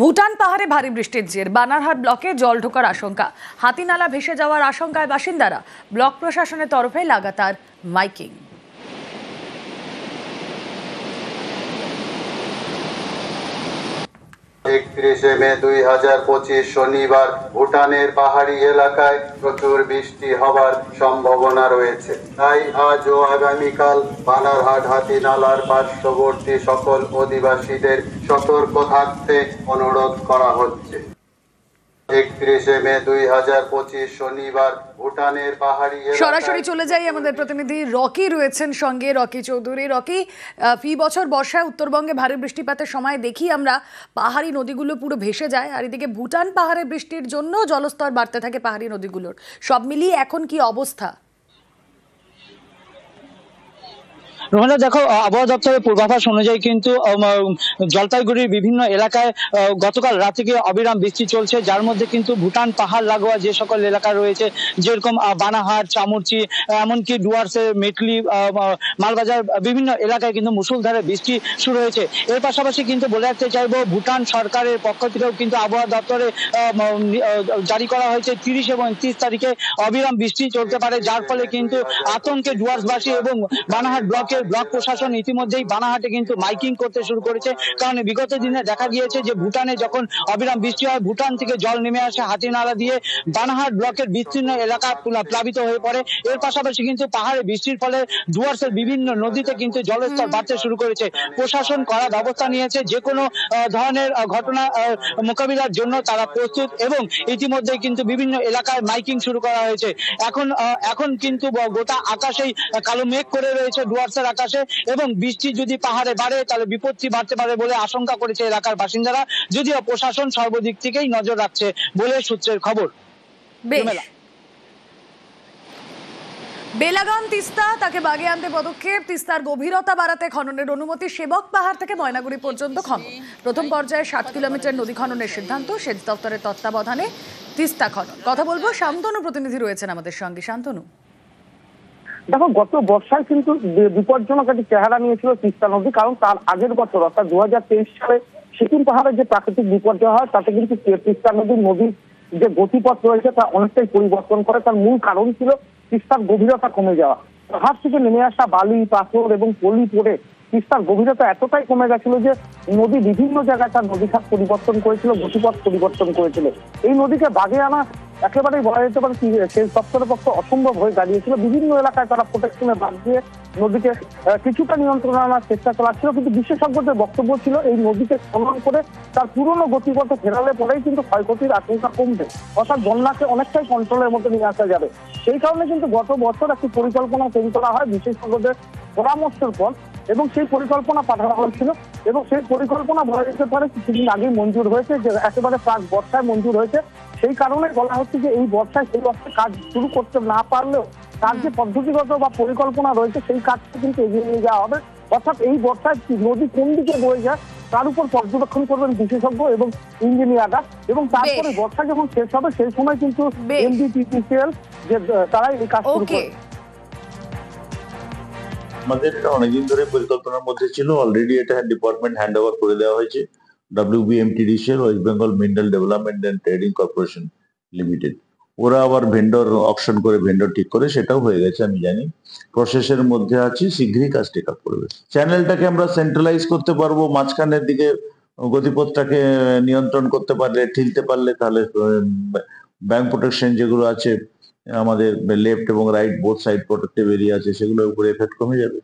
ভুটান পাহাড়ে ভারী বৃষ্টির জের বানারহাট ব্লকে জল ঢোকার আশঙ্কা, হাতিনালা ভেসে যাওয়ার আশঙ্কায় বাসিন্দারা। ব্লক প্রশাসনের তরফে লাগাতার মাইকিং। 31 মে 2025 শনিবার ভুটানের পাহাড়ি এলাকায় প্রচুর বৃষ্টি হবার সম্ভাবনা রয়েছে। তাই আজ ও আগামীকাল বানারহাট হাতিনালার পার্শ্ববর্তী সকল অধিবাসীদের সতর্ক থাকতে অনুরোধ করা হচ্ছে। 31 মে 2025 শনিবার ভুটানের পাহাড়ি সরাসরি চলে যাই, আমাদের প্রতিনিধি রকি রয়েছেন সঙ্গে। রকি চৌধুরী, রকি, ফি বছর বর্ষায় উত্তরবঙ্গে ভারী বৃষ্টিপাতের সময় দেখি আমরা পাহাড়ি নদীগুলো পুরো ভেসে যায়, আর এদিকে ভুটান পাহাড়ে বৃষ্টির জন্য জলস্তর বাড়তে থাকে পাহাড়ি নদীগুলোর। সব মিলিয়ে এখন কি অবস্থা? রোহানা, দেখো, আবহাওয়া দপ্তরের পূর্বাভাস অনুযায়ী কিন্তু জলপাইগুড়ির বিভিন্ন এলাকায় গতকাল রাত থেকে অবিরাম বৃষ্টি চলছে, যার মধ্যে কিন্তু ভুটান পাহাড় লাগোয়া যে সকল এলাকা রয়েছে, যেরকম বানাহাট, চামুরচি, এমনকি ডুয়ার্সের মেটলি, মালবাজার, বিভিন্ন এলাকায় কিন্তু মুষলধারে বৃষ্টি শুরু হয়েছে। এর পাশাপাশি কিন্তু বলে রাখতে চাইবো, ভুটান সরকারের পক্ষ থেকেও কিন্তু আবহাওয়া দপ্তরে জারি করা হয়েছে 30 এবং 31 তারিখে অবিরাম বৃষ্টি চলতে পারে, যার ফলে কিন্তু আতঙ্কে ডুয়ার্সবাসী এবং বানাহাট ব্লকের ব্লক প্রশাসন ইতিমধ্যেই বানাহাটে কিন্তু মাইকিং করতে শুরু করেছে। কারণ বিগত দিনে দেখা গিয়েছে যে ভুটানে যখন অবিরাম বৃষ্টি হয়, ভুটান থেকে জল নেমে আসে হাতিনালা দিয়ে, বানাহাট ব্লকের বিস্তীর্ণ এলাকা প্লাবিত হয়ে পড়ে। এর পাশাপাশি কিন্তু পাহাড়ে বৃষ্টির ফলে ডুয়ার্সের বিভিন্ন নদীতে কিন্তু জলস্তর বাড়তে শুরু করেছে। প্রশাসন কড়া ব্যবস্থা নিয়েছে, যে কোনো ধরনের ঘটনা মোকাবিলার জন্য তারা প্রস্তুত, এবং ইতিমধ্যে কিন্তু বিভিন্ন এলাকায় মাইকিং শুরু করা হয়েছে। এখন কিন্তু গোটা আকাশেই কালো মেঘ করে রয়েছে ডুয়ার্সের আকাশে, এবং বৃষ্টি যদি পাহাড়ে বাড়ে তাহলে বিপত্তি বাড়তে পারে বলে আশঙ্কা করেছে এলাকার বাসিন্দারা, যদিও প্রশাসন সর্বদিক থেকেই নজর রাখছে বলে সূত্রের খবর। বেলাগাম তিস্তা, তাকে বাগে আনতে পদক্ষেপ। তিস্তার গভীরতা বাড়াতে খননের অনুমতি। সেবক পাহাড় থেকে ময়নাগুড়ি পর্যন্ত খনন। প্রথম পর্যায়ে 60 কিলোমিটার নদী খননের সিদ্ধান্ত। সেচ দপ্তরের তত্ত্বাবধানে তিস্তা খনন। কথা বলবো, শান্তনু প্রতিনিধি রয়েছেন আমাদের সঙ্গে। শান্তনু, দেখো, গত বর্ষায় কিন্তু বিপজ্জনক একটি চেহারা নিয়েছিল তিস্তা নদী, কারণ তার আগের বছর অর্থাৎ 2023 সালে সিকিম পাহাড়ে যে প্রাকৃতিক বিপর্যয় হয়, তাতে কিন্তু তিস্তা নদীর যে গতিপথ রয়েছে তা অনেকটাই পরিবর্তন করে। তার মূল কারণ ছিল তিস্তার গভীরতা কমে যাওয়া। পাহাড় থেকে নেমে আসা বালি, পাথর এবং পলি পড়ে তিস্তার গভীরতা এতটাই কমে গেছিল যে নদী বিভিন্ন জায়গায় তার নদীখাত পরিবর্তন করেছিল, গতিপথ পরিবর্তন করেছিল। এই নদীকে বাগে আনা একেবারেই বলা যেতে পারে সেচ দপ্তরের পক্ষে অসম্ভব হয়ে দাঁড়িয়েছিল। বিভিন্ন এলাকায় তারা প্রোটেকশনে বাদ দিয়ে নদীকে কিছুটা নিয়ন্ত্রণে আনার চেষ্টা চালাচ্ছিল, কিন্তু বিশেষজ্ঞদের বক্তব্য ছিল এই নদীকে খনন করে তার পুরনো গতিপথে ফেরালে পরেই কিন্তু ক্ষয়ক্ষতির আশঙ্কা কমবে, অর্থাৎ বন্যাকে অনেকটাই কন্ট্রোলের মধ্যে নিয়ে আসা যাবে। সেই কারণে কিন্তু গত বছর একটি পরিকল্পনা তৈরি করা হয় বিশেষজ্ঞদের পরামর্শের পর, এবং সেই পরিকল্পনা পাঠানো হয়েছিল, এবং সেই পরিকল্পনা বলা যেতে পারে কিছুদিন আগেই মঞ্জুর হয়েছে, যে একেবারে প্রাক বর্ষায় মঞ্জুর হয়েছে। সেই কারণে বলা হচ্ছে যে এই বর্ষায় সেই অর্থে কাজ শুরু করতে না পারলেও তার যে পদ্ধতিগত বা পরিকল্পনা রয়েছে সেই কাজটা কিন্তু এগিয়ে নিয়ে যাওয়া হবে। অর্থাৎ এই বর্ষায় নদী কোন দিকে বয়ে যায় তার উপর পর্যবেক্ষণ করবেন বিশেষজ্ঞ এবং ইঞ্জিনিয়াররা, এবং তারপরে বর্ষা যখন শেষ হবে সেই সময় কিন্তু এনডিপিসিএল যে তারাই এই কাজ শুরু করবে। আমাদের অনেকদিন ধরে পরিকল্পনার মধ্যে ছিল, অলরেডি এটা ডিপার্টমেন্ট হ্যান্ড ওভার করে দেওয়া হয়েছে WBMTDCL, West Bengal Mineral Development and Trading Corporation Limited. ওরা আবার ভেন্ডর অকশন করে ভেন্ডর ঠিক করে, সেটাও হয়ে গেছে আমি জানি, প্রসেসের মধ্যে আছি, শীঘ্রই কাজ টেক আপ করবে। চ্যানেলটাকে আমরা সেন্ট্রালাইজ করতে পারবো, মাঝখানের দিকে গতিপথটাকে নিয়ন্ত্রণ করতে পারলে, ঠিলতে পারলে, তাহলে ব্যাংক প্রোটেকশন যেগুলো আছে আমাদের লেফট এবং right both side protective area আছে, সেগুলোর উপরে এফেক্ট কমে যাবে।